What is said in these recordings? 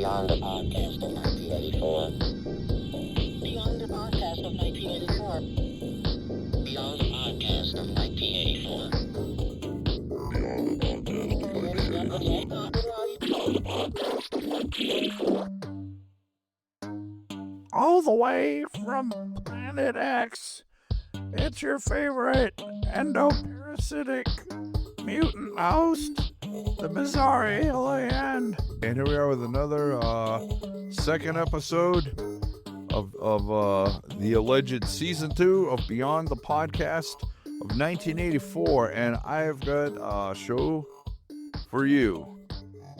Beyond the podcast of 1984. Beyond the podcast of 1984. Beyond the podcast of 1984. All the way from Planet X, it's your favorite endoparasitic mutant host, the bizarre alien. And here we are with another second episode of the alleged season 2 of Beyond the Podcast of 1984, and I've got a show for you.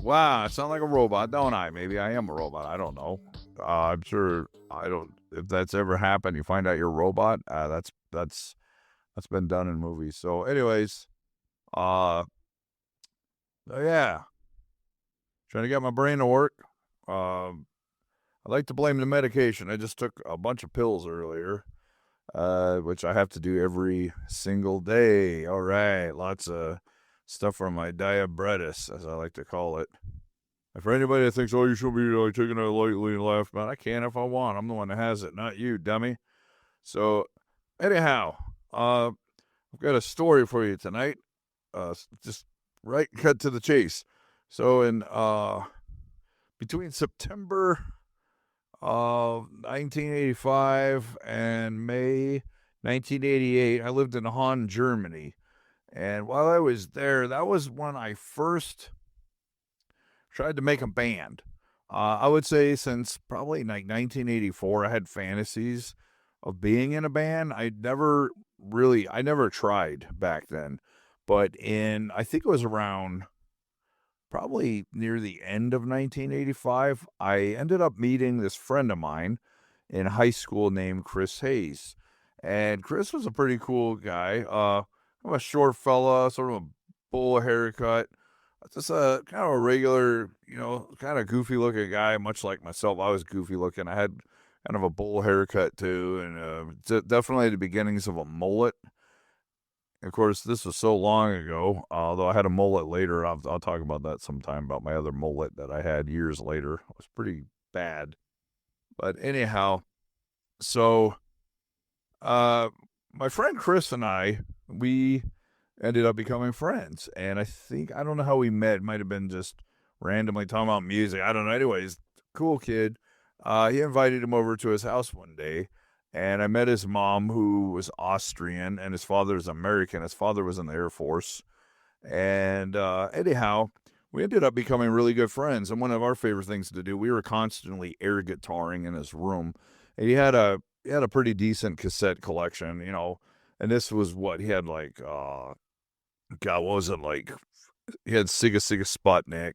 Wow, I sound like a robot, don't I? Maybe I am a robot. I don't know. I'm sure if that's ever happened, you find out you're a robot. That's been done in movies. So, anyways, yeah, trying to get my brain to work. I like to blame the medication. I just took a bunch of pills earlier, which I have to do every single day. All right, lots of stuff for my diabetes, as I like to call it. And for anybody that thinks, oh, you should be taking it lightly and laugh about it, I can if I want. I'm the one that has it, not you, dummy. So, anyhow, I've got a story for you tonight. Just right cut to the chase. So, in between September of 1985 and May 1988, I lived in Bonn, Germany. And while I was there, that was when I first tried to make a band. I would say since probably like 1984, I had fantasies of being in a band. I never tried back then. But I think it was around probably near the end of 1985, I ended up meeting this friend of mine in high school named Chris Hayes. And Chris was a pretty cool guy. I'm a short fella, sort of a bowl haircut. Just a kind of a regular, kind of goofy looking guy, much like myself. I was goofy looking. I had kind of a bowl haircut too, and definitely the beginnings of a mullet. Of course, this was so long ago, although I had a mullet later. I'll talk about that sometime, about my other mullet that I had years later. It was pretty bad. But anyhow, so my friend Chris and I, we ended up becoming friends. And I don't know how we met. It might have been just randomly talking about music. I don't know. Anyways, cool kid. He invited him over to his house one day. And I met his mom, who was Austrian, and his father is American. His father was in the Air Force. And anyhow, we ended up becoming really good friends. And one of our favorite things to do, we were constantly air guitaring in his room. And he had a pretty decent cassette collection, and this was what he had, like, God, what was it, like, he had Siga Siga Sputnik,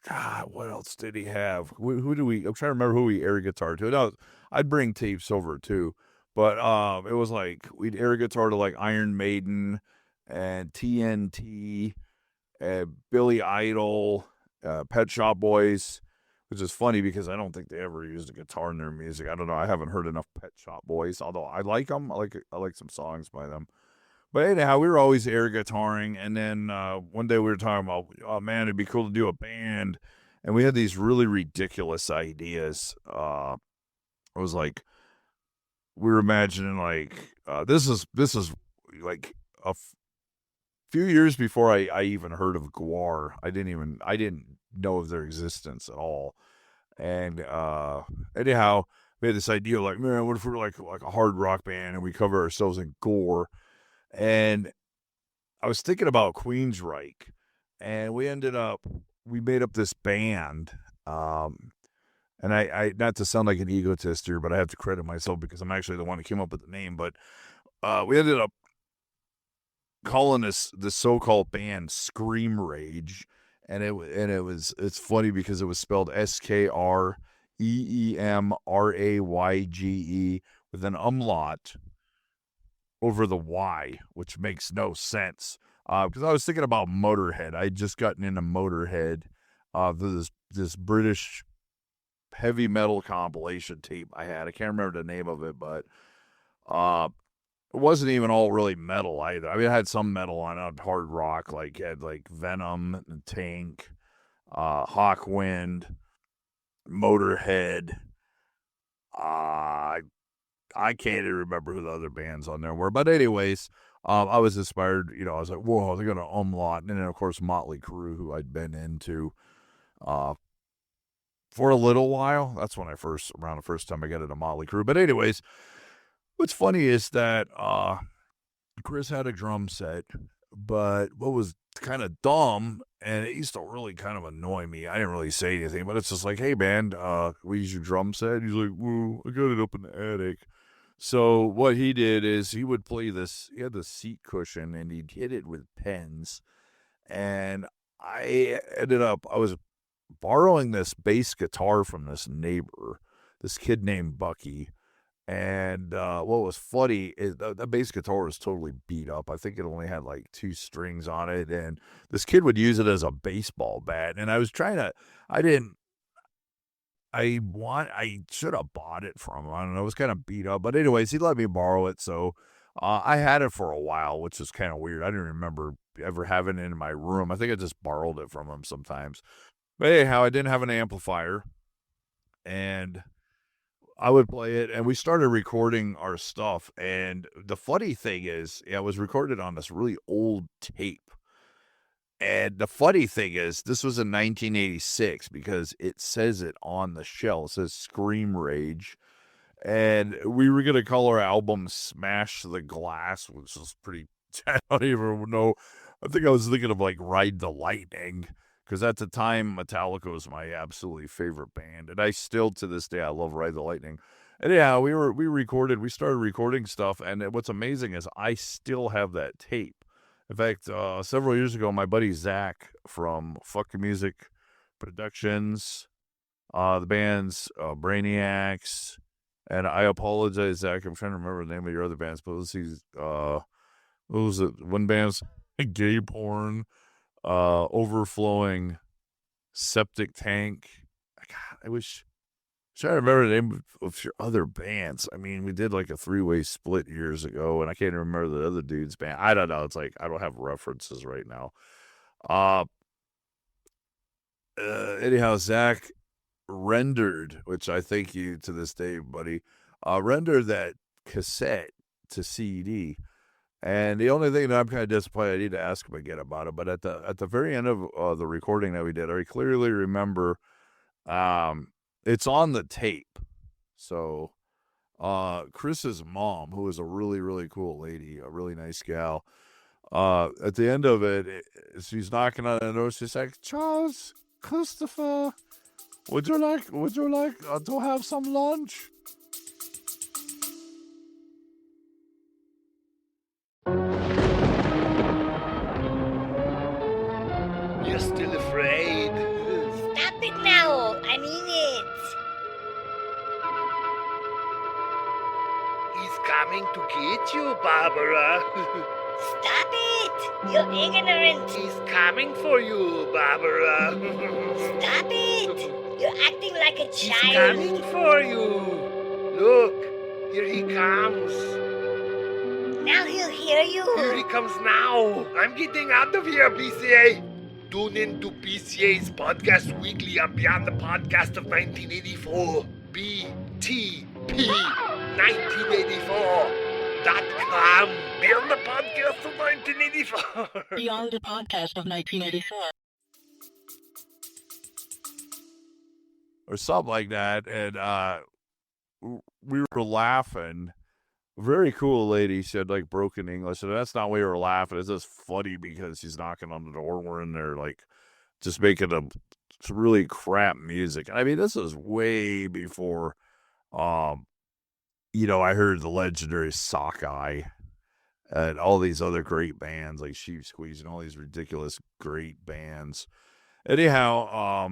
God, what else did he have? I'm trying to remember who we air guitar to. No, I'd bring tapes over too, but it was like we'd air guitar to like Iron Maiden and TNT, Billy Idol, Pet Shop Boys, which is funny because I don't think they ever used a guitar in their music. I don't know. I haven't heard enough Pet Shop Boys, although I like them. I like some songs by them. But anyhow, we were always air guitaring, and then one day we were talking about, oh man, it'd be cool to do a band, and we had these really ridiculous ideas. It was like we were imagining like this is like a few years before I even heard of Gwar. I didn't know of their existence at all, and anyhow, we had this idea like, man, what if we're like a hard rock band and we cover ourselves in gore. And I was thinking about Queensryche, and we made up this band. And I not to sound like an egotist here, but I have to credit myself because I'm actually the one who came up with the name. But we ended up calling this so-called band Scream Rage, and it's funny because it was spelled SKREEMRAYGE with an umlaut over the Y, which makes no sense. Because I was thinking about Motorhead. I'd just gotten into Motorhead. This British heavy metal compilation tape I had. I can't remember the name of it, but it wasn't even all really metal either. I mean, it had some metal on it, hard rock, like it had like Venom and Tank. Hawkwind, Motorhead. I can't even remember who the other bands on there were. But anyways, I was inspired. I was like, whoa, they're going to umlaut. And then, of course, Motley Crue, who I'd been into for a little while. That's when around the first time I got into Motley Crue. But anyways, what's funny is that Chris had a drum set, but what was kind of dumb, and it used to really kind of annoy me. I didn't really say anything, but it's just like, hey, man, we use your drum set. He's like, well, I got it up in the attic. So what he did is he would play this. He had the seat cushion, and he'd hit it with pens. And I was borrowing this bass guitar from this neighbor, this kid named Bucky. And what was funny is the bass guitar was totally beat up. I think it only had like 2 strings on it. And this kid would use it as a baseball bat. And I was trying to, I should have bought it from him. I don't know. It was kind of beat up. But anyways, he let me borrow it. So I had it for a while, which is kind of weird. I didn't remember ever having it in my room. I think I just borrowed it from him sometimes. But anyhow, I didn't have an amplifier. And I would play it, and we started recording our stuff. And the funny thing is, it was recorded on this really old tape. And the funny thing is, this was in 1986 because it says it on the shell. It says Scream Rage. And we were going to call our album Smash the Glass, which was pretty, I don't even know. I think I was thinking of like Ride the Lightning, because at the time, Metallica was my absolutely favorite band. And I still, to this day, I love Ride the Lightning. And yeah, we started recording stuff. And what's amazing is I still have that tape. In fact, several years ago, my buddy Zach from Fuck Music Productions, the band's Brainiacs, and I apologize, Zach, I'm trying to remember the name of your other bands, but let's see, what was it? One band's Gay Porn, Overflowing, Septic Tank. God, I wish. I'm trying to remember the name of your other bands. I mean, we did like a 3-way split years ago, and I can't remember the other dude's band. I don't know. It's like I don't have references right now. Anyhow, Zach rendered, which I thank you to this day, buddy, rendered that cassette to CD. And the only thing that I'm kind of disappointed, I need to ask him again about it. But at the very end of the recording that we did, I clearly remember it's on the tape. So Chris's mom, who is a really, really cool lady, a really nice gal, at the end of it, she's knocking on the door. She's like, Charles, Christopher, would you like to have some lunch? You're still afraid? Stop it now! I mean it! He's coming to get you, Barbara. Stop it! You're ignorant! He's coming for you, Barbara. Stop it! You're acting like a He's child! coming for you. Look, here he comes. Now he'll hear you! Here he comes now. I'm getting out of here, BCA. Tune in to BCA's Podcast Weekly on Beyond the Podcast of 1984. BTP 1984.com. Beyond the Podcast of 1984. Beyond the Podcast of 1984. Or something like that. And we were laughing. Very cool lady. She had like broken English. And that's not why we were laughing. It's just funny because she's knocking on the door. We're in there like just making some really crap music. I mean, this is way before, I heard the legendary Sockeye and all these other great bands like Sheep Squeeze and all these ridiculous great bands. Anyhow,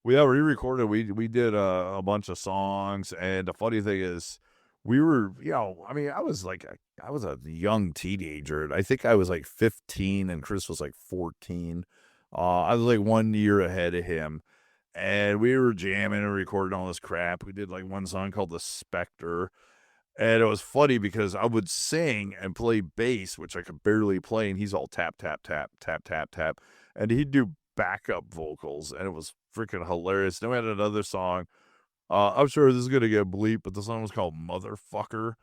we re-recorded. We did a bunch of songs. And the funny thing is, we were, I was a young teenager. I think I was like 15 and Chris was like 14. I was like 1 year ahead of him. And we were jamming and recording all this crap. We did like one song called The Spectre. And it was funny because I would sing and play bass, which I could barely play. And he's all tap, tap, tap, tap, tap, tap. And he'd do backup vocals, and it was freaking hilarious. Then we had another song. I'm sure this is gonna get bleep, but the song was called "Motherfucker,"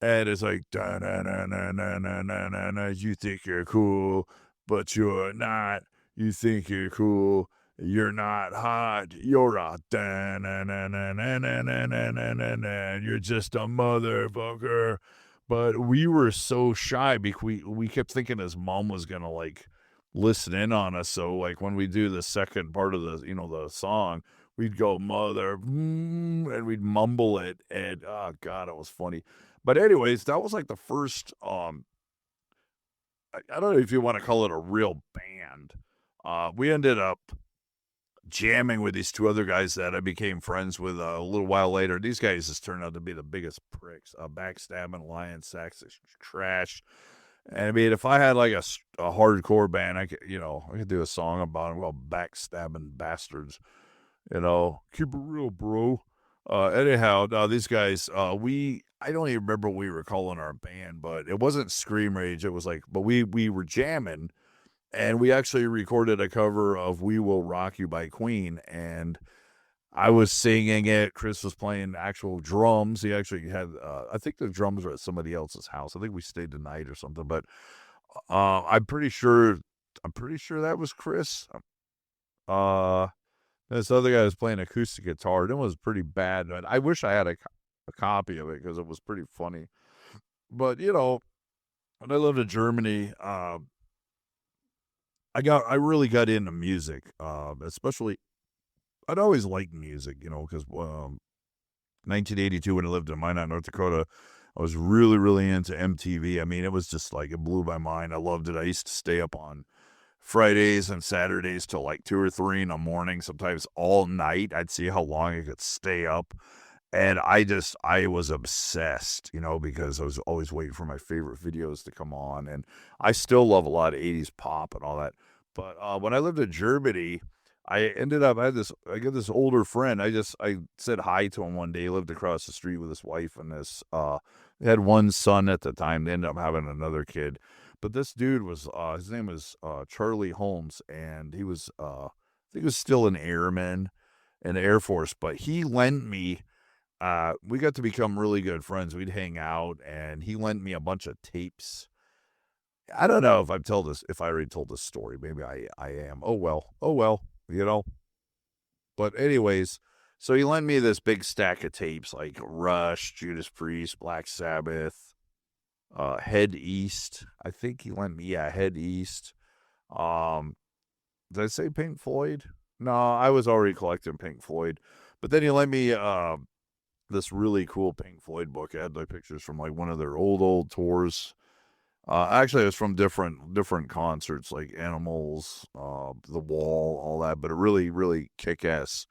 and it's like da na na na na na na na na. You think you're cool, but you're not. You think you're cool. You're not hot. You're a da na na na na na na na na na na. You're just a motherfucker. But we were so shy because we kept thinking his mom was gonna like listen in on us. So like when we do the second part of the song, we'd go mother and we'd mumble it, and oh god, it was funny. But anyways, that was like the first I don't know if you want to call it a real band. We ended up jamming with these two other guys that I became friends with a little while later. These guys just turned out to be the biggest pricks, backstabbing, lying sacks of trash. And I mean, if I had like a hardcore band, I could do a song about them called "Backstabbing Bastards." Keep it real, bro. Anyhow, these guys, I don't even remember what we were calling our band, but it wasn't Scream Rage. It was like, but we were jamming. And we actually recorded a cover of "We Will Rock You" by Queen, and I was singing it. Chris was playing actual drums. He actually had, I think the drums were at somebody else's house. I think we stayed the night or something, but I'm pretty sure that was Chris. This other guy was playing acoustic guitar. It was pretty bad, but I wish I had a copy of it because it was pretty funny. But, when I lived in Germany, I really got into music, especially, I'd always liked music, because 1982 when I lived in Minot, North Dakota, I was really, really into MTV. I mean, it was just like, it blew my mind. I loved it. I used to stay up on Fridays and Saturdays till like 2 or 3 in the morning, sometimes all night. I'd see how long I could stay up. And I was obsessed, because I was always waiting for my favorite videos to come on. And I still love a lot of 80s pop and all that. But when I lived in Germany, I got this older friend. I said hi to him one day. He lived across the street with his wife and they had one son at the time. They ended up having another kid. But this dude was, his name was Charlie Holmes, and he was, I think he was still an airman in the Air Force. But he lent me, we got to become really good friends. We'd hang out, and he lent me a bunch of tapes. I don't know if if I already told this story. Maybe I am. Oh well, But anyways, so he lent me this big stack of tapes like Rush, Judas Priest, Black Sabbath, Head East. I think he lent me, Head East. Did I say Pink Floyd? No, I was already collecting Pink Floyd. But then he lent me this really cool Pink Floyd book. It had like pictures from like one of their old tours. Actually, it was from different concerts like Animals, The Wall, all that. But a really, really kick-ass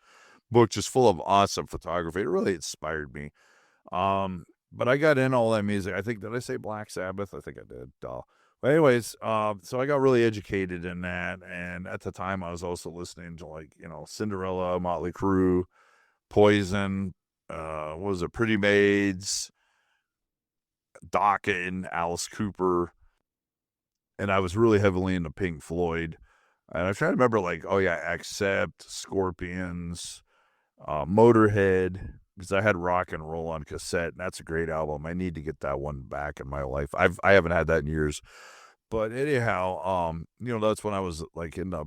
book, just full of awesome photography. It really inspired me. But I got in all that music. I think, did I say Black Sabbath? I think I did. But anyways, so I got really educated in that. And at the time, I was also listening to like, Cinderella, Motley Crue, Poison, what was it, Pretty Maids, Dokken, Alice Cooper. And I was really heavily into Pink Floyd. And I was trying to remember like, Accept, Scorpions, Motorhead, because I had Rock and Roll on cassette, and that's a great album. I need to get that one back in my life. I haven't had that in years. But anyhow, that's when I was like into,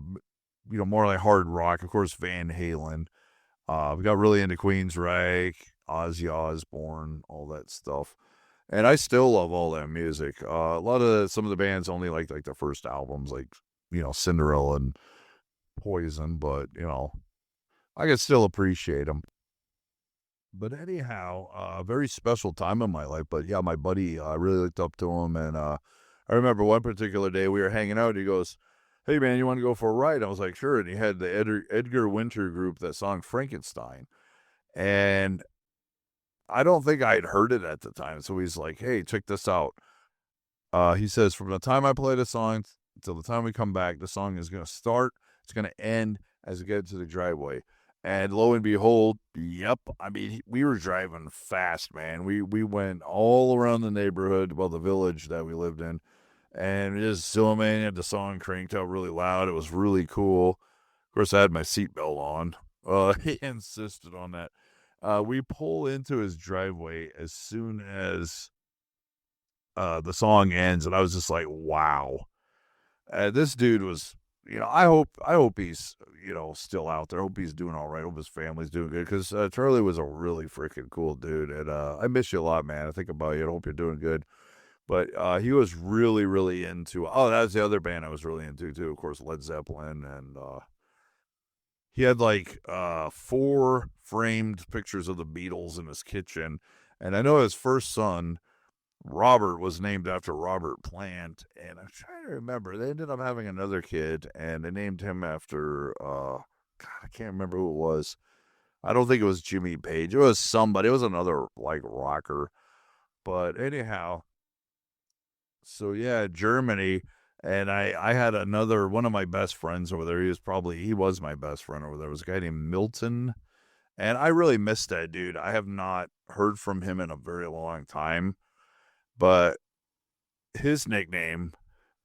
more like hard rock. Of course, Van Halen. We got really into Queensryche, Ozzy Osbourne, all that stuff. And I still love all that music. Some of the bands only like the first albums, like, Cinderella and Poison, but, I can still appreciate them. But anyhow, a very special time in my life. But yeah, my buddy, I really looked up to him. And I remember one particular day we were hanging out. He goes, "Hey, man, you want to go for a ride?" I was like, "Sure." And he had the Edgar Winter group, that song Frankenstein. And I don't think I had heard it at the time. So he's like, "Hey, check this out." He says, "From the time I play the song until the time we come back, the song is going to start. It's going to end as we get to the driveway." And lo and behold, yep. I mean, we were driving fast, man. We went all around the neighborhood, the village that we lived in, and just zooming, had the song cranked out really loud. It was really cool. Of course, I had my seatbelt on. He insisted on that. We pull into his driveway as soon as the song ends, and I was just like, wow. This dude was, I hope he's, still out there. I hope he's doing all right. I hope his family's doing good, because Charlie was a really freaking cool dude, and I miss you a lot, man. I think about you. I hope you're doing good. But he was really, really into, that was the other band I was really into, too. Of course, Led Zeppelin, and he had like 4 framed pictures of the Beatles in his kitchen. And I know his first son, Robert, was named after Robert Plant. And I'm trying to remember, they ended up having another kid, and they named him after, God, I can't remember who it was. I don't think it was Jimmy Page. It was somebody. It was another like rocker. But anyhow, so yeah, Germany. And I had one of my best friends over there. He was my best friend over there. It was a guy named Milton. And I really missed that dude. I have not heard from him in a very long time. But his nickname,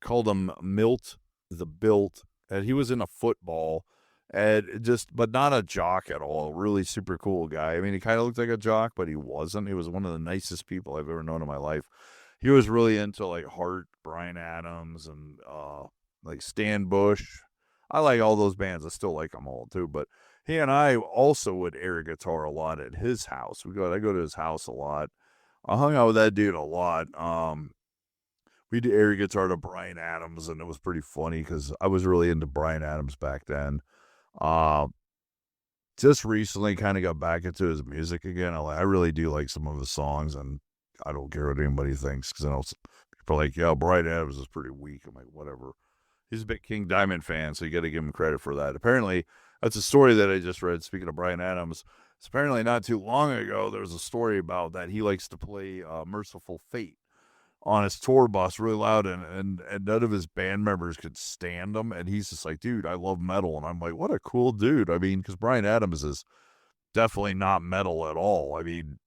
called him Milt the Built, and he was in a football, but not a jock at all. Really super cool guy. I mean, he kind of looked like a jock, but he wasn't. He was one of the nicest people I've ever known in my life. He was really into like Heart, Bryan Adams, and like Stan Bush. I like all those bands. I still like them all too. But he and I also would air guitar a lot at his house. I go to his house a lot. I hung out with that dude a lot. We did air guitar to Bryan Adams, and it was pretty funny because I was really into Bryan Adams back then. Just recently kind of got back into his music again. I really do like some of his songs, and I don't care what anybody thinks, because I know people are like, yeah, Bryan Adams is pretty weak. I'm like, whatever. He's a big King Diamond fan, so you got to give him credit for that. Apparently, that's a story that I just read. Speaking of Bryan Adams, it's apparently not too long ago, there was a story about that he likes to play Merciful Fate on his tour bus really loud, and none of his band members could stand him. And he's just like, dude, I love metal. And I'm like, what a cool dude. I mean, because Bryan Adams is definitely not metal at all. I mean,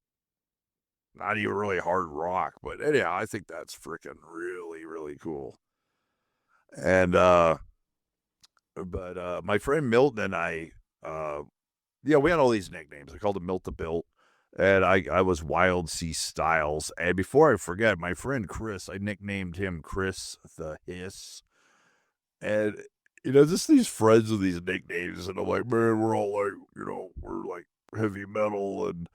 not even really hard rock. But anyhow, I think that's freaking really, really cool. And, my friend Milton and I, we had all these nicknames. I called him Milt the Built, and I was Wild Sea Styles. And before I forget, my friend Chris, I nicknamed him Chris the Hiss. And, just these friends with these nicknames, and I'm like, man, we're all like, we're like heavy metal. And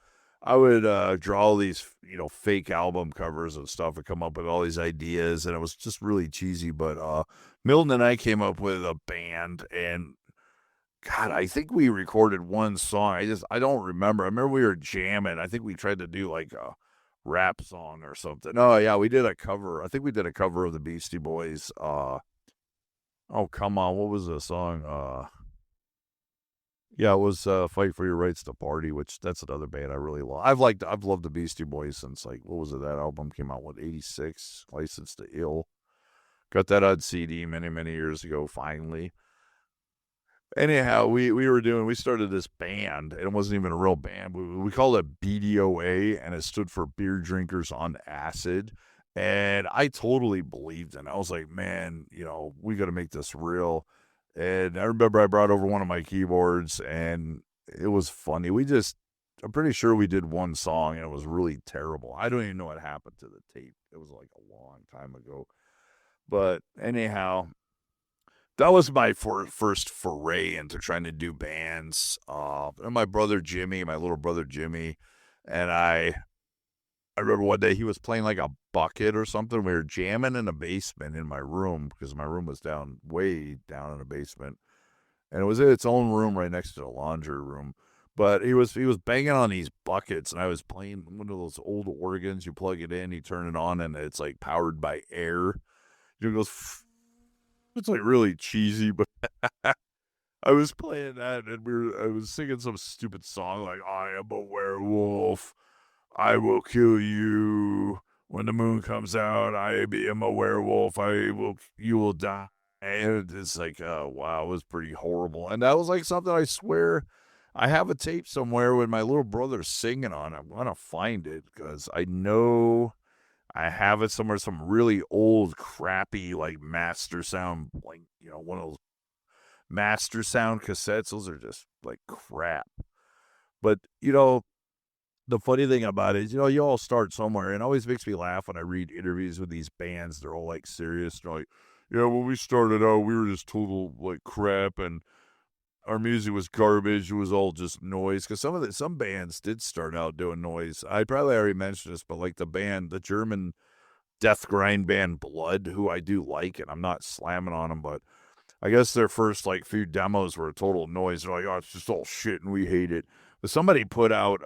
I would draw all these, fake album covers and stuff and come up with all these ideas, and it was just really cheesy. But Milton and I came up with a band, and God, I think we recorded one song. I don't remember. I remember we were jamming. I think we tried to do like a rap song or something. Oh yeah, we did a cover. I think we did a cover of the Beastie Boys. Oh come on, what was the song? Yeah, it was "Fight for Your Rights to Party," which that's another band I really love. I've loved the Beastie Boys since, like, what was it? That album came out, 86? License to Ill. Got that on CD many, many years ago. Finally. Anyhow, we started this band, and it wasn't even a real band. We called it BDOA, and it stood for Beer Drinkers on Acid. And I totally believed in it. I was like, man, we got to make this real. And I remember I brought over one of my keyboards, and it was funny. I'm pretty sure we did one song, and it was really terrible. I don't even know what happened to the tape. It was like a long time ago. But anyhow, that was my first foray into trying to do bands. And my little brother Jimmy, and I remember one day he was playing like a bucket or something. We were jamming in a basement in my room, because my room was way down in the basement, and it was in its own room right next to the laundry room. But he was banging on these buckets, and I was playing one of those old organs. You plug it in, you turn it on, and it's like powered by air. It goes. It's like really cheesy, but I was playing that, and I was singing some stupid song like, I am a werewolf, I will kill you when the moon comes out, I am a werewolf, you will die. And it's like, oh wow, it was pretty horrible. And that was like something, I swear, I have a tape somewhere with my little brother singing on it. I'm gonna find it, because I know I have it somewhere, some really old, crappy, like, master sound, like, one of those master sound cassettes. Those are just like crap. But, you know, the funny thing about it is, you know, you all start somewhere, and it always makes me laugh when I read interviews with these bands. They're all like serious. They're like, yeah, when we started out, we were just total like crap, and our music was garbage. It was all just noise. Because some bands did start out doing noise. I probably already mentioned this, but like the German death grind band Blood, who I do like, and I'm not slamming on them, but I guess their first like few demos were a total noise. They're like, oh, it's just all shit and we hate it. But somebody put out,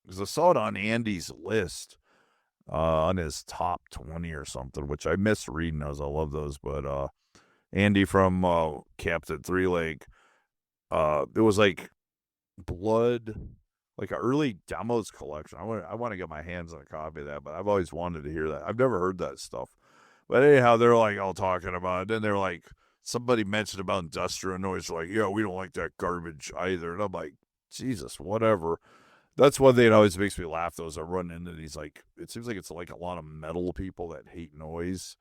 because I saw it on Andy's list, on his top 20 or something, which I miss reading those. I love those. But Andy from Captain Three Leg, it was like Blood, like an early demos collection. I want to get my hands on a copy of that, but I've always wanted to hear that. I've never heard that stuff. But anyhow, they're like all talking about it. Then they're like, somebody mentioned about industrial noise. Like, yeah, we don't like that garbage either. And I'm like, Jesus, whatever. That's one thing that always makes me laugh, though, is I run into these, like, it seems like it's like a lot of metal people that hate noise.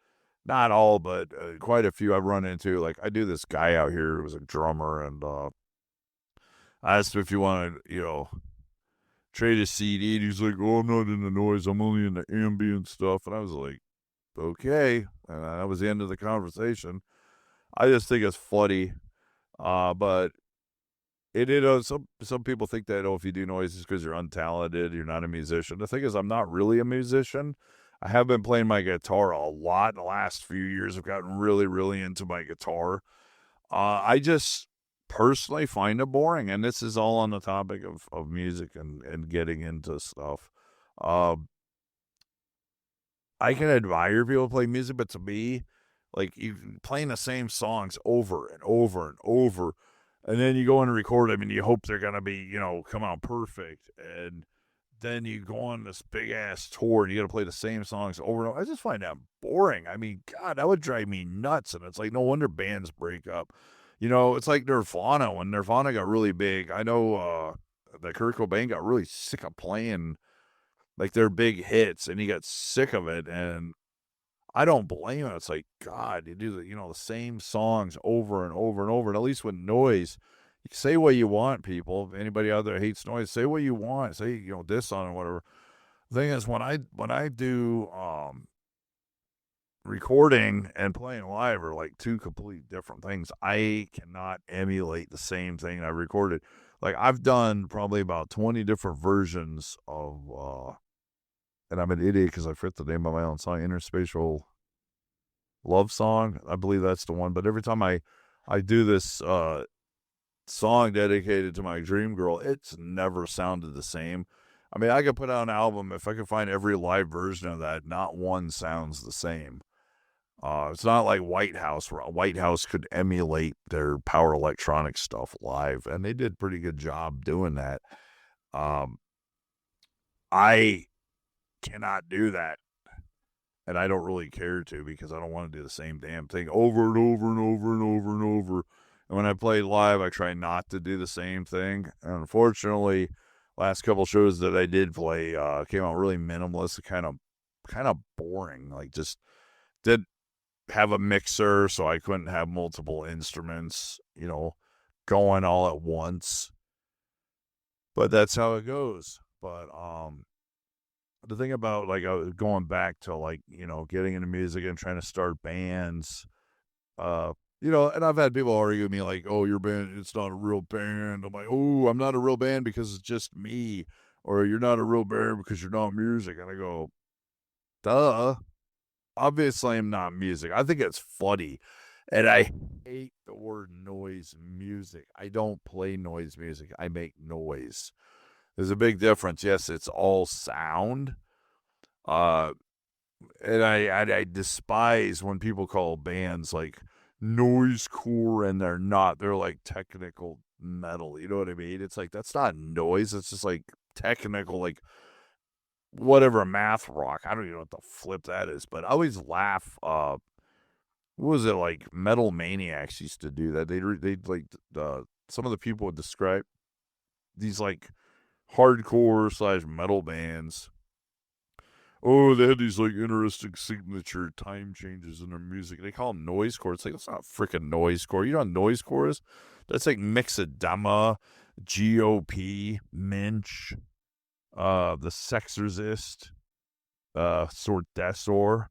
Not all, but quite a few I've run into. Like, I do this guy out here who was a drummer, and I asked him if you want to, you know, trade a CD, and he's like, oh, I'm not into noise. I'm only into ambient stuff. And I was like, okay. And that was the end of the conversation. I just think it's funny. But some people think that, if you do noise, it's because you're untalented, you're not a musician. The thing is, I'm not really a musician. I have been playing my guitar a lot the last few years. I've gotten really, really into my guitar. I just personally find it boring, and this is all on the topic of music and getting into stuff. I can admire people play music, but to me, like, you playing the same songs over and over and over, and then you go and record them, and you hope they're going to be, you know, come out perfect. And then you go on this big-ass tour, and you got to play the same songs over and over. I just find that boring. I mean, God, that would drive me nuts. And it's like, no wonder bands break up. You know, it's like Nirvana. When Nirvana got really big, I know that Kurt Cobain got really sick of playing, like, their big hits, and he got sick of it. And I don't blame him. It's like, God, you do the same songs over and over and over. And at least with noise, you can say what you want, people. If anybody out there hates noise, say what you want. Say, you know, diss on it or whatever. The thing is, when I do recording and playing live are like two completely different things. I cannot emulate the same thing I recorded. Like, I've done probably about 20 different versions of and I'm an idiot because I forget the name of my own song, Interspatial Love Song. I believe that's the one. But every time I do this song dedicated to my dream girl, it's never sounded the same. I mean, I could put out an album, if I could find every live version of that, not one sounds the same. It's not like White House, where White House could emulate their power electronic stuff live, and they did a pretty good job doing that. I cannot do that, and I don't really care to, because I don't want to do the same damn thing over and over and over and over and over. And when I play live, I try not to do the same thing. And unfortunately, last couple shows that I did play came out really minimalist, kind of boring. Like, just did have a mixer, so I couldn't have multiple instruments, you know, going all at once. But that's how it goes. But the thing about, like, going back to, like, you know, getting into music and trying to start bands, you know, and I've had people argue with me like, oh, your band, it's not a real band. I'm like, oh, I'm not a real band because it's just me. Or you're not a real band because you're not music. And I go, duh. Obviously, I'm not music. I think it's funny. And I hate the word noise music. I don't play noise music. I make noise. There's a big difference. Yes, it's all sound. And I despise when people call bands like noisecore, and they're not. They're like technical metal. You know what I mean? It's like, that's not noise. It's just like technical, like whatever, math rock. I don't even know what the flip that is. But I always laugh. What was it, like Metal Maniacs used to do that? They'd like some of the people would describe these like hardcore / metal bands oh, they had these like interesting signature time changes in their music. They call them noise core. It's like, it's not freaking noise core. You know what noise core is? That's like Mixedema, GOP, Minch, the Sexorcist, Sort Desor,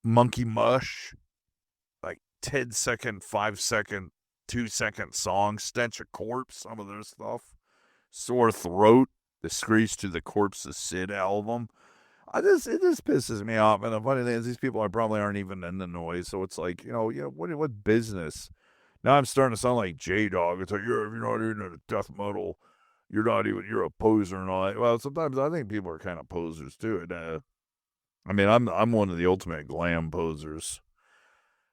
Monkey Mush, like 10-second, 5-second, 2-second songs, Stench of Corpse, some of their stuff. Sore Throat, the Screech to the Corpse of Sid album. It just pisses me off. And the funny thing is, these people probably aren't even in the noise. So it's like, what business? Now I'm starting to sound like J-Dog. It's like, if you're not into death metal, you're a poser and all that. Well, sometimes I think people are kind of posers too. And, I'm one of the ultimate glam posers,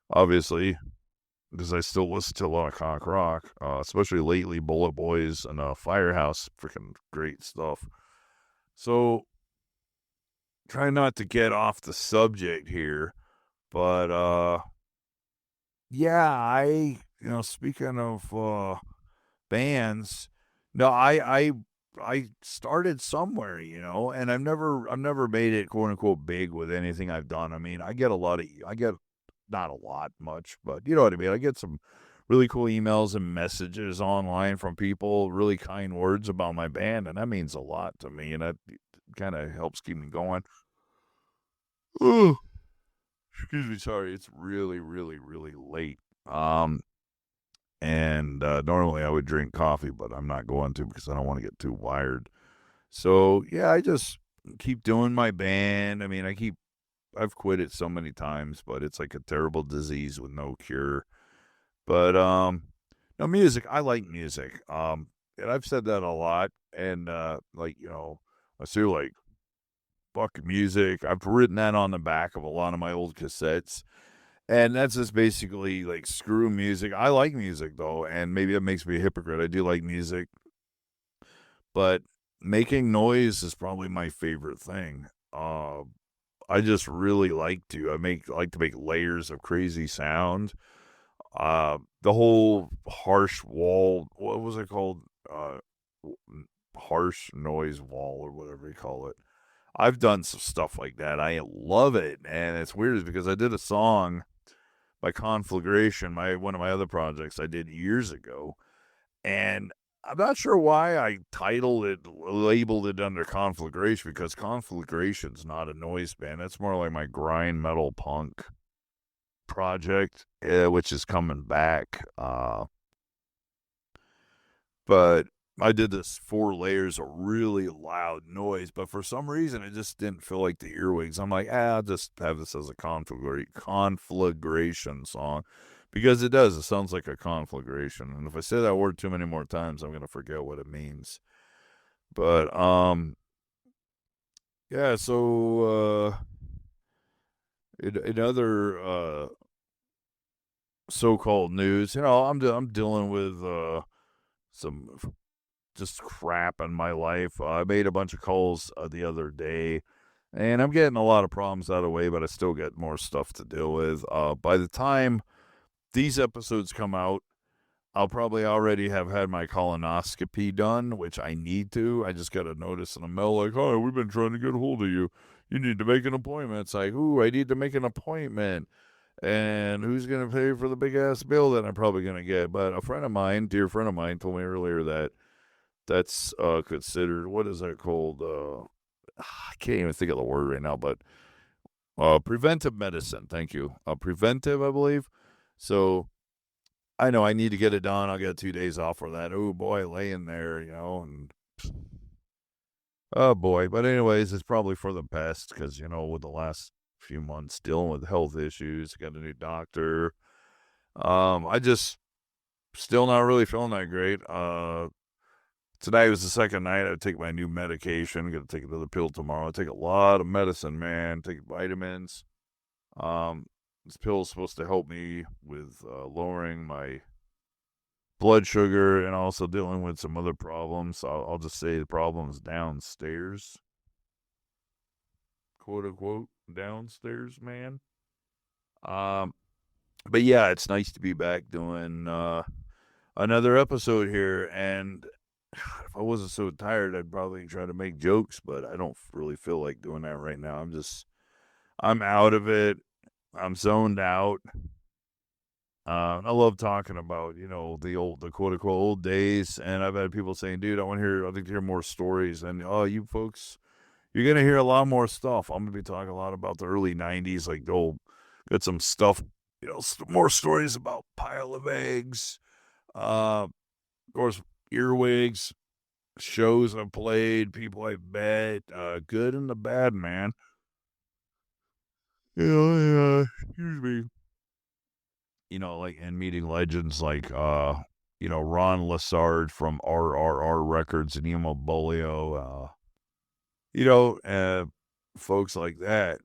obviously, because I still listen to a lot of cock rock, especially lately, Bullet Boys and Firehouse, freaking great stuff. So, try not to get off the subject here, but yeah, speaking of bands, no, I started somewhere, and I've never made it quote unquote big with anything I've done. I get not a lot much, but you know what I mean. I get some really cool emails and messages online from people, really kind words about my band, and that means a lot to me, and that kind of helps keep me going. Oh, excuse me, sorry. It's really, really, really late. And normally I would drink coffee, but I'm not going to because I don't want to get too wired. So yeah, I just keep doing my band. I've quit it so many times, but it's like a terrible disease with no cure. But no, music. I like music. And I've said that a lot. And I say like fuck music. I've written that on the back of a lot of my old cassettes. And that's just basically like screw music. I like music though, and maybe that makes me a hypocrite. I do like music, but making noise is probably my favorite thing. I just really like to. Like to make layers of crazy sound. The whole harsh wall. What was it called? Harsh noise wall or whatever you call it. I've done some stuff like that. I love it, and it's weird because I did a song by Conflagration, one of my other projects I did years ago, and I'm not sure why I labeled it under Conflagration, because Conflagration's not a noise band. That's more like my grind metal punk project, which is coming back. But I did this 4 layers of really loud noise, but for some reason it just didn't feel like the Earwigs. I'm like, I'll just have this as a conflagration song, because it does. It sounds like a conflagration, and if I say that word too many more times, I'm gonna forget what it means. But yeah. So in other so-called news, I'm dealing with some just crap in my life. I made a bunch of calls the other day, and I'm getting a lot of problems out of the way, but I still get more stuff to deal with. By the time these episodes come out, I'll probably already have had my colonoscopy done, which I need to. I just got a notice in the mail like, "Oh, we've been trying to get a hold of you. You need to make an appointment." It's like, ooh, I need to make an appointment. And who's going to pay for the big-ass bill that I'm probably going to get? But dear friend of mine, told me earlier that that's considered, what is that called? I can't even think of the word right now, but preventive medicine. Thank you. Preventive, I believe. So I know I need to get it done. I'll get 2 days off for that. Oh boy, laying there, and oh boy. But anyways, it's probably for the best, because with the last few months dealing with health issues, got a new doctor. I just still not really feeling that great. Tonight was the second night I take my new medication. Got to take another pill tomorrow. I take a lot of medicine, man. Take vitamins. This pill is supposed to help me with lowering my blood sugar and also dealing with some other problems. I'll just say the problem's downstairs. Quote unquote, downstairs, man. But yeah, it's nice to be back doing another episode here, and if I wasn't so tired, I'd probably try to make jokes, but I don't really feel like doing that right now. I'm out of it. I'm zoned out. I love talking about, the quote unquote old days. And I've had people saying, dude, I'd like to hear more stories. And, you folks, you're going to hear a lot more stuff. I'm going to be talking a lot about the early 90s. Like, get some stuff, more stories about Pile of Eggs. Of course, Earwigs, shows I've played, people I've met, good and the bad, man. Excuse me. And meeting legends like, Ron Lessard from RRR Records and Emo Bolio, folks like that.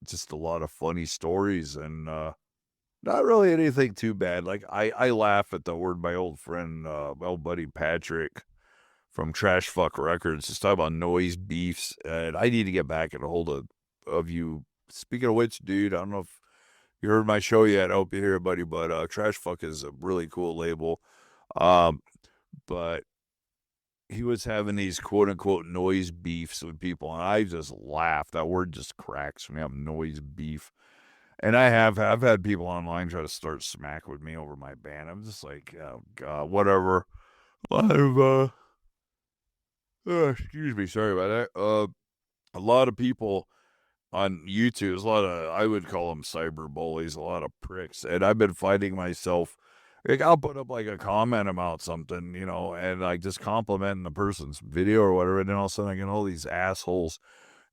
Just a lot of funny stories and, not really anything too bad. Like, I laugh at the word my old friend, my old buddy Patrick from Trash Fuck Records, just talk about noise beefs, and I need to get back in a hold of you. Speaking of which, dude, I don't know if you heard my show yet. I hope you hear it, buddy, but Trash Fuck is a really cool label. But he was having these quote-unquote noise beefs with people, and I just laugh. That word just cracks me up, noise beef. And I've had people online try to start smack with me over my band. I'm just like, oh, God, whatever. Excuse me, sorry about that. A lot of people on YouTube, there's a lot of, I would call them cyber bullies, a lot of pricks. And I've been finding myself, like, I'll put up like a comment about something, and like just complimenting the person's video or whatever. And then all of a sudden I get all these assholes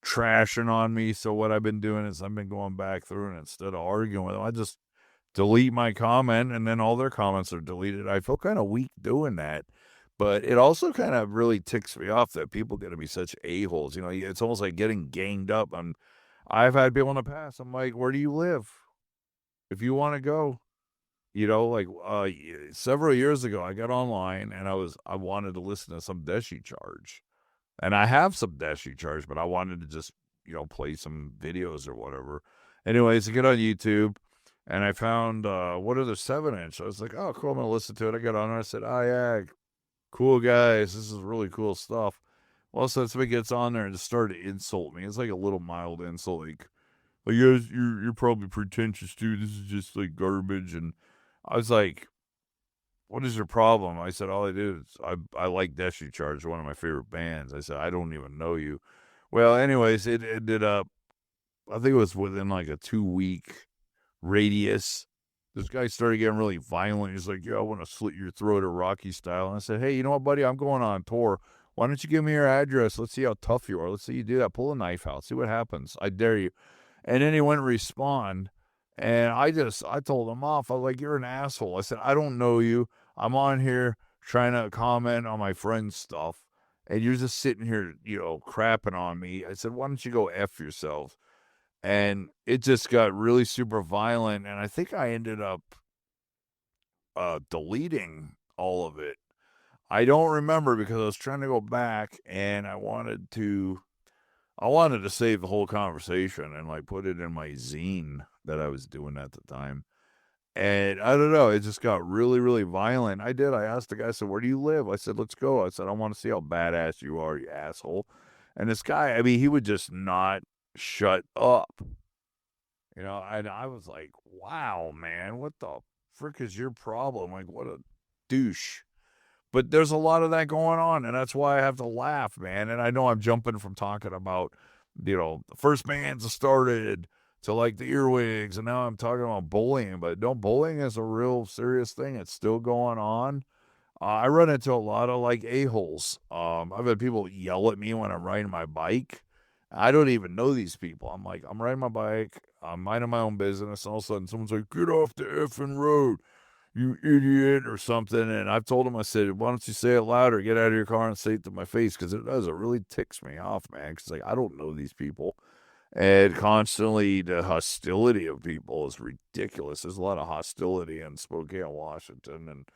trashing on me. So what I've been doing is I've been going back through, and instead of arguing with them, I just delete my comment, and then all their comments are deleted. I feel kind of weak doing that. But it also kind of really ticks me off that people get to be such a-holes. It's almost like getting ganged up. I've had people in the past, I'm like, where do you live? If you want to go, several years ago, I got online and I wanted to listen to some Deche-Charge. And I have some Deche-Charge, but I wanted to just, play some videos or whatever. Anyways, I get on YouTube and I found, what are the 7-inch? I was like, oh, cool, I'm going to listen to it. I got on there. I said, oh, yeah, cool guys, this is really cool stuff. Well, so somebody gets on there and just started to insult me. It's like a little mild insult, like guys, you're probably pretentious too. This is just like garbage. And I was like, what is your problem? I said, all I do is I like Deche-Charge, one of my favorite bands. I said, I don't even know you. Well, anyways, it ended up, I think it was within like a 2-week radius. This guy started getting really violent. He's like, yeah, I want to slit your throat, a Rocky style. And I said, hey, you know what, buddy? I'm going on tour. Why don't you give me your address? Let's see how tough you are. Let's see you do that. Pull a knife out. See what happens. I dare you. And then he wouldn't respond. And I told him off. I was like, you're an asshole. I said, I don't know you. I'm on here trying to comment on my friend's stuff. And you're just sitting here, crapping on me. I said, why don't you go F yourself? And it just got really super violent. And I think I ended up deleting all of it. I don't remember because I was trying to go back and I wanted to save the whole conversation and like put it in my zine that I was doing at the time. And I don't know, it just got really, really violent. I asked the guy, I said, where do you live? I said, let's go. I said, I want to see how badass you are, you asshole. And this guy, he would just not shut up. And I was like, wow, man, what the frick is your problem? Like, what a douche. But there's a lot of that going on, and that's why I have to laugh, man. And I know I'm jumping from talking about, the first bands that started to like the Earwigs, and now I'm talking about bullying. But bullying is a real serious thing. It's still going on. I run into a lot of like a-holes. I've had people yell at me when I'm riding my bike. I don't even know these people. I'm like, I'm riding my bike, I'm minding my own business, and all of a sudden someone's like, get off the effing road, you idiot, or something. And I've told him, I said, why don't you say it louder, get out of your car and say it to my face, because it does, it really ticks me off, man, because like, I don't know these people. And constantly the hostility of people is ridiculous. There's a lot of hostility in Spokane, Washington, and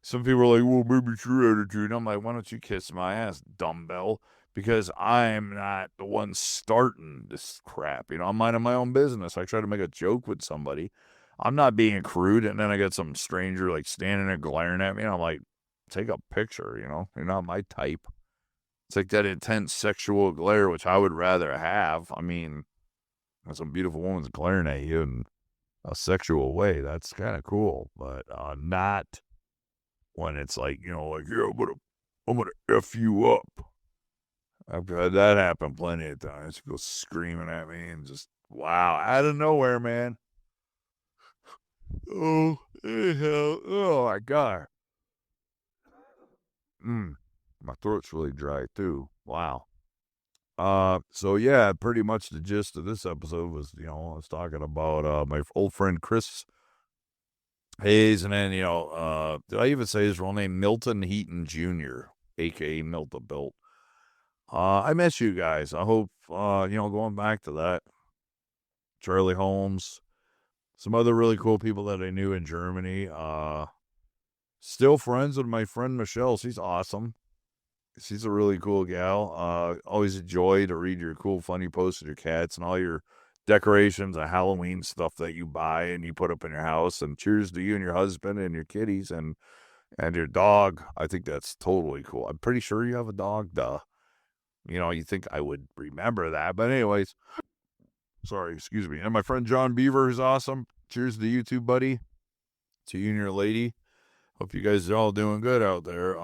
some people are like, well, maybe it's your attitude. I'm like, why don't you kiss my ass, dumbbell? Because I'm not the one starting this crap. I'm minding my own business. I try to make a joke with somebody. I'm not being crude, and then I get some stranger like standing there glaring at me, and I'm like, take a picture, you know? You're not my type. It's like that intense sexual glare, which I would rather have. I mean, when some beautiful woman's glaring at you in a sexual way, that's kind of cool, but not when it's like, you know, like, yeah, I'm gonna F you up. I've had that happen plenty of times. She goes screaming at me and just, wow, out of nowhere, man. Oh, hell. Oh, my God. My throat's really dry, too. Wow. So yeah, pretty much the gist of this episode was, you know, I was talking about my old friend Chris Hayes, and then, you know, did I even say his real name? Milton Heaton Jr., aka Milton Built. I miss you guys. I hope, you know, going back to that, Charlie Holmes, some other really cool people that I knew in Germany. Still friends with my friend Michelle. She's awesome. She's a really cool gal. Always enjoy to read your cool, funny posts of your cats and all your decorations and Halloween stuff that you buy and you put up in your house. And cheers to you and your husband and your kitties and your dog. I think that's totally cool. I'm pretty sure you have a dog, duh. You know, you think I would remember that. But anyways, sorry, excuse me. And my friend John Beaver is awesome. Cheers to you too, buddy. To you and your lady. Hope you guys are all doing good out there.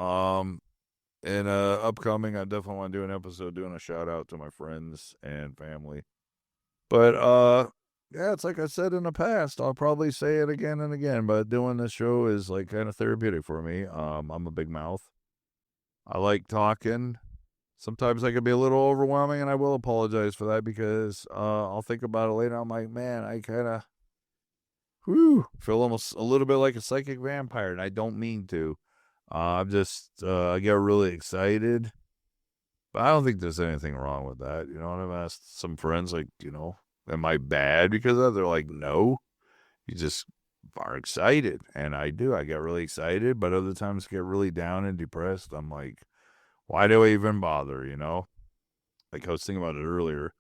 And upcoming, I definitely want to do an episode doing a shout out to my friends and family. But yeah, it's like I said in the past. I'll probably say it again and again. But doing this show is like kind of therapeutic for me. I'm a big mouth. I like talking. Sometimes I can be a little overwhelming, and I will apologize for that because I'll think about it later. I'm like, man, I kind of feel almost a little bit like a psychic vampire, and I don't mean to. I'm just, I get really excited, but I don't think there's anything wrong with that. You know, and I've asked some friends, like, you know, am I bad because of that? They're like, no, you just are excited. And I do, I get really excited, but other times I get really down and depressed. I'm like, why do I even bother, you know? Like I was thinking about it earlier.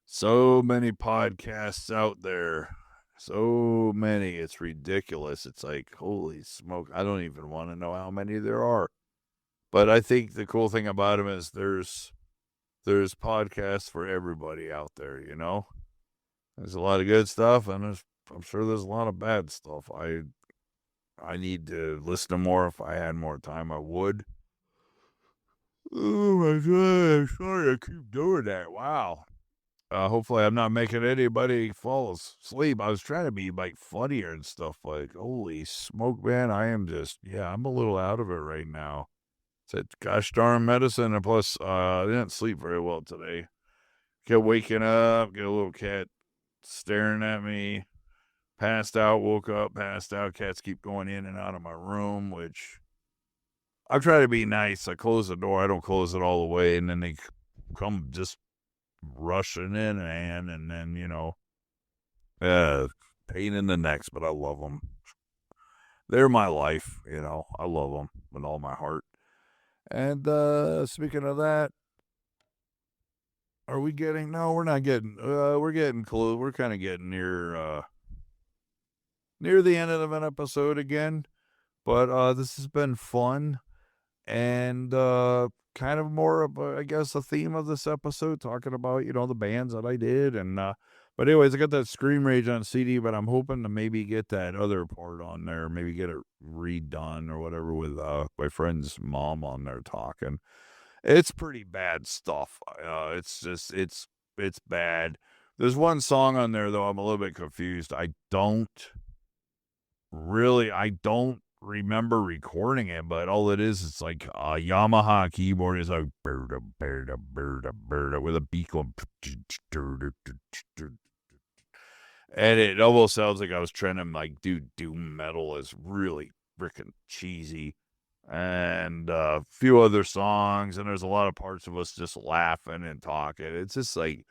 So many podcasts out there. So many. It's ridiculous. It's like, holy smoke. I don't even want to know how many there are. But I think the cool thing about them is there's podcasts for everybody out there, you know? There's a lot of good stuff, and I'm sure there's a lot of bad stuff. I need to listen to more. If I had more time, I would. Oh my God, I'm sorry I keep doing that. Wow. Hopefully I'm not making anybody fall asleep. I was trying to be like funnier and stuff, like, holy smoke, man. I'm a little out of it right now. It's that gosh darn medicine, and plus I didn't sleep very well today. Kept waking up, get a little cat staring at me, passed out, woke up, passed out. Cats keep going in and out of my room, which I try to be nice. I close the door. I don't close it all the way, and then they come just rushing in, and then, you know, pain in the necks, but I love them. They're my life, you know. I love them with all my heart. And speaking of that, are we getting? No, we're not getting. We're getting close. We're kind of getting near the end of an episode again. But this has been fun. And kind of more of, I guess, a theme of this episode, talking about, you know, the bands that I did. And but anyways, I got that Scream Rage on CD, but I'm hoping to maybe get that other part on there, maybe get it redone or whatever with my friend's mom on there talking. It's pretty bad stuff. It's just, it's bad. There's one song on there, though, I'm a little bit confused. I don't remember recording it, but all it is, it's like a Yamaha keyboard is like with a beat going, and it almost sounds like I was trying to like do doom metal. Is really freaking cheesy, and a few other songs, and there's a lot of parts of us just laughing and talking. It's just like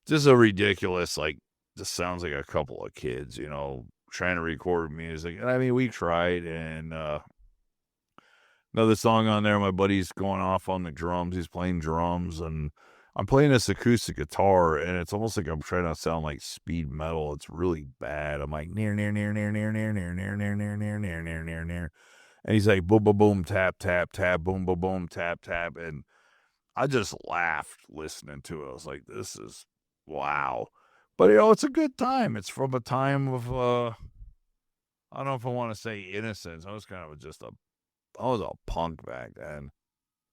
just a ridiculous, like, just sounds like a couple of kids, you know, trying to record music. And I mean, we tried, and another song on there, my buddy's going off on the drums. He's playing drums, and I'm playing this acoustic guitar, and it's almost like I'm trying to sound like speed metal. It's really bad. I'm like near, and And he's like, boom, boom, boom, tap, tap, tap, boom, boom, boom, tap, tap. And I just laughed listening to it. I was like, this is wow. But, it's a good time. It's from a time of, I don't know if I want to say innocence. I was I was a punk back then.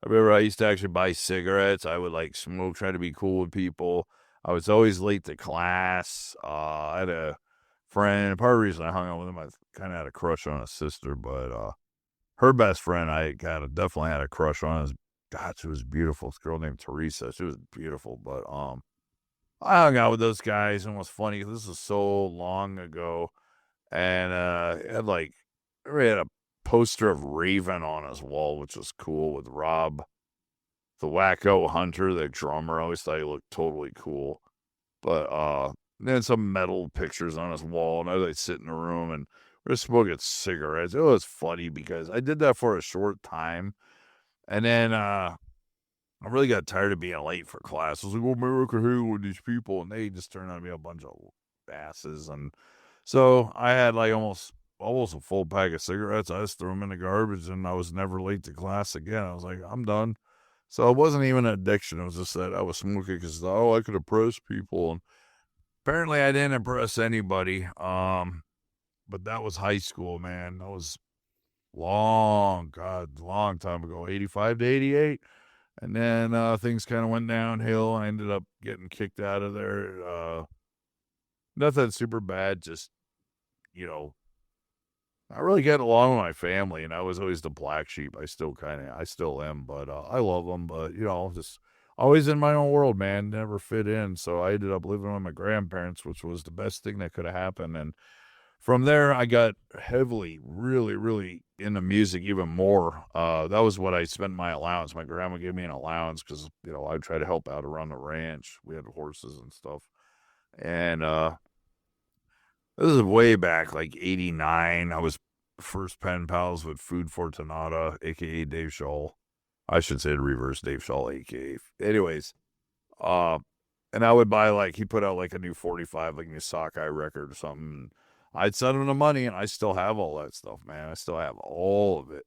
I remember I used to actually buy cigarettes. I would like smoke, try to be cool with people. I was always late to class. I had a friend. Part of the reason I hung out with him, I kind of had a crush on his sister, but her best friend, I kind of definitely had a crush on. God, she was beautiful. This girl named Teresa. She was beautiful, but I hung out with those guys, and it was funny. This was so long ago, and we had a poster of Raven on his wall, which was cool, with Rob, the Wacko Hunter, the drummer. I always thought he looked totally cool. But then some metal pictures on his wall, and I would sit in the room, and we're smoking cigarettes. It was funny because I did that for a short time, and then I really got tired of being late for class. I was like, well, maybe I could hang with these people, and they just turned out to be a bunch of asses. And so I had like almost a full pack of cigarettes. I just threw them in the garbage, and I was never late to class again. I was like, I'm done. So it wasn't even an addiction. It was just that I was smoking because, I could impress people. And apparently I didn't impress anybody. But that was high school, man. That was long time ago, 85 to 88. And then things kind of went downhill. I ended up getting kicked out of there. Nothing super bad, just, I really get along with my family, and I was always the black sheep. I still am, but I love them. But, just always in my own world, man, never fit in. So I ended up living with my grandparents, which was the best thing that could have happened. And from there, I got heavily, really, really into music even more. That was what I spent my allowance. My grandma gave me an allowance because, I'd try to help out around the ranch. We had horses and stuff. And this is way back, like 89. I was first pen pals with Food Fortunata, a.k.a. Dave Shaw. I should say the reverse, Dave Shaw, a.k.a. Anyways, and I would buy, he put out, a new 45, new Sockeye record or something. I'd send him the money, and I still have all that stuff, man. I still have all of it.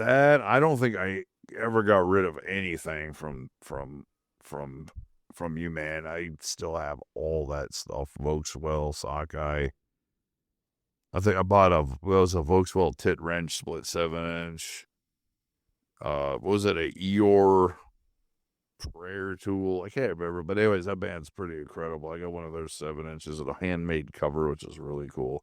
I don't think I ever got rid of anything from you, man. I still have all that stuff. Volkswagen, Sockeye. I think I bought a Volkswagen Tit Wrench split 7-inch. What was it? A Eeyore prayer tool. I can't remember. But anyways, that band's pretty incredible. I got one of their 7 inches with a handmade cover, which is really cool.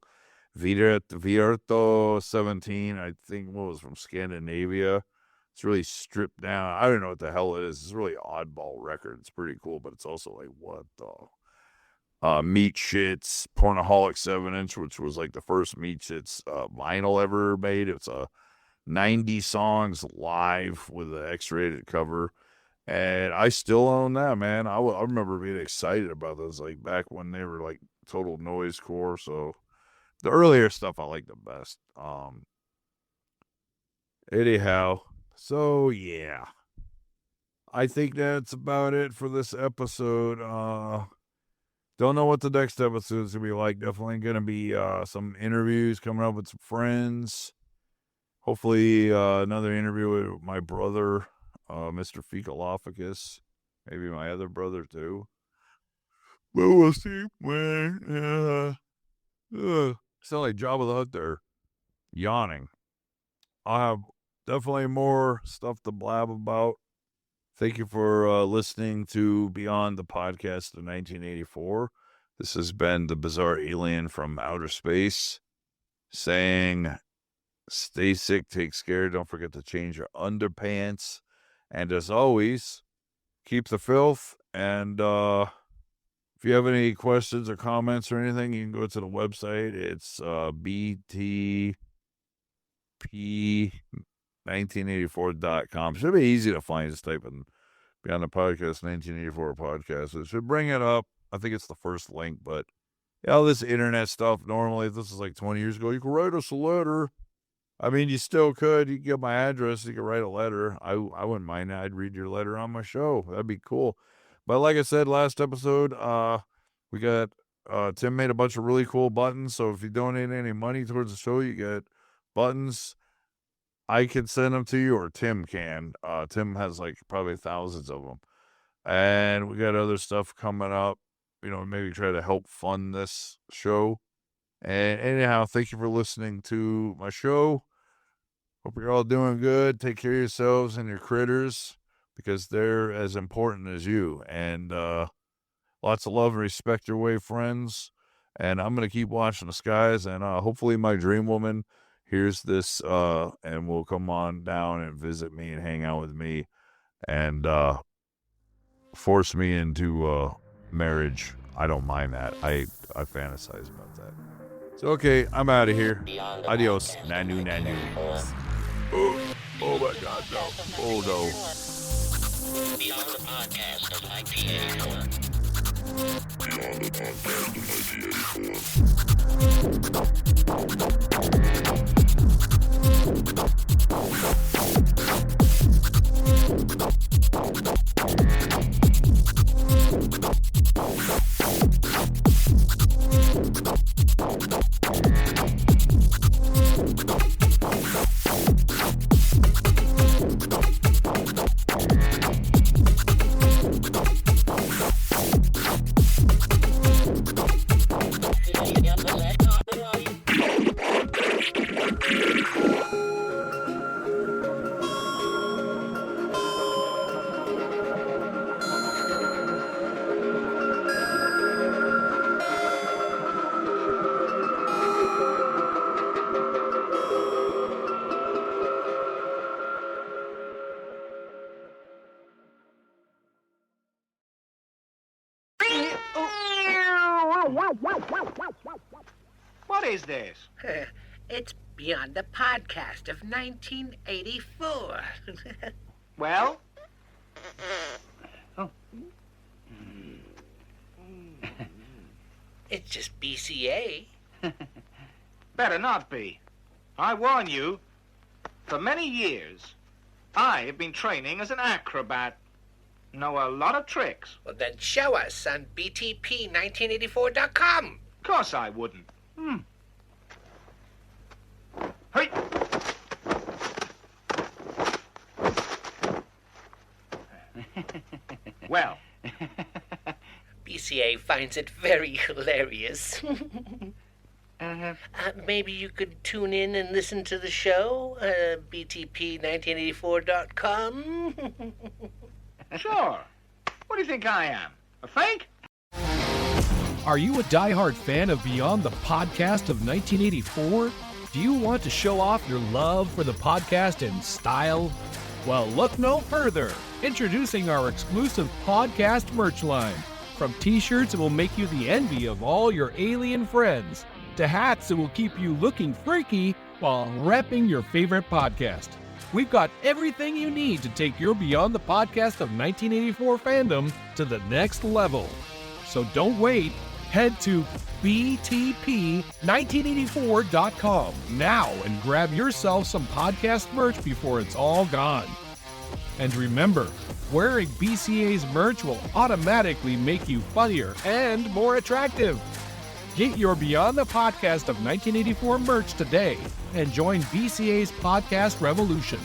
Vierto 17, I think, was from Scandinavia. It's really stripped down. I don't know what the hell it is. It's a really oddball record. It's pretty cool, but it's also what the... Meat Shits, Pornaholic 7-inch, which was the first Meat Shits vinyl ever made. It's a 90 songs live with an X-rated cover. And I still own that, man. I remember being excited about those, back when they were, total noisecore. So the earlier stuff I like the best. Anyhow, so yeah. I think that's about it for this episode. Don't know what the next episode is going to be like. Definitely going to be some interviews coming up with some friends. Hopefully another interview with my brother, Mr. Fecalophicus. Maybe my other brother too. But we'll see, man. Sound like Jabba the Hutt there. Yawning. I'll have definitely more stuff to blab about. Thank you for listening to Beyond the Podcast of 1984. This has been the Bizarre Alien from Outer Space saying, stay sick, take care, don't forget to change your underpants, and as always, keep the filth, and if you have any questions or comments or anything, you can go to the website. It's btp1984.com. Should be easy to find. Just type in Beyond the Podcast 1984 podcast. It should bring it up. I think it's the first link, but all this internet stuff, normally, if this is 20 years ago, you could write us a letter. I mean, you still could. You can get my address. You can write a letter. I wouldn't mind that. I'd read your letter on my show. That'd be cool. But like I said, last episode, we got, Tim made a bunch of really cool buttons. So if you donate any money towards the show, you get buttons, I can send them to you, or Tim can. Tim has like probably thousands of them. And we got other stuff coming up, maybe try to help fund this show. And anyhow, thank you for listening to my show. Hope you're all doing good. Take care of yourselves and your critters, because they're as important as you. And lots of love and respect your way, friends. And I'm going to keep watching the skies. And hopefully my dream woman hears this and will come on down and visit me and hang out with me and force me into marriage. I don't mind that. I fantasize about that. So, okay, I'm out of here. Adios. Nanu, nanu. Oh my God, no. Oh, no. Beyond the podcast of 1984. Beyond the podcast of 84. What is this? It's Beyond the Podcast of 1984. Well? Oh. It's just BCA. Better not be. I warn you, for many years, I have been training as an acrobat. Know a lot of tricks. Well, then show us on btp1984.com. Of course I wouldn't. Hey! Well. BCA finds it very hilarious. Maybe you could tune in and listen to the show, btp1984.com. Sure. What do you think I am? A fake? Are you a diehard fan of Beyond the Podcast of 1984? Do you want to show off your love for the podcast in style? Well, look no further. Introducing our exclusive podcast merch line. From t-shirts that will make you the envy of all your alien friends, to hats that will keep you looking freaky while repping your favorite podcast. We've got everything you need to take your Beyond the Podcast of 1984 fandom to the next level. So don't wait. Head to btp1984.com now and grab yourself some podcast merch before it's all gone. And remember, wearing BCA's merch will automatically make you funnier and more attractive. Get your Beyond the Podcast of 1984 merch today and join BCA's podcast revolution.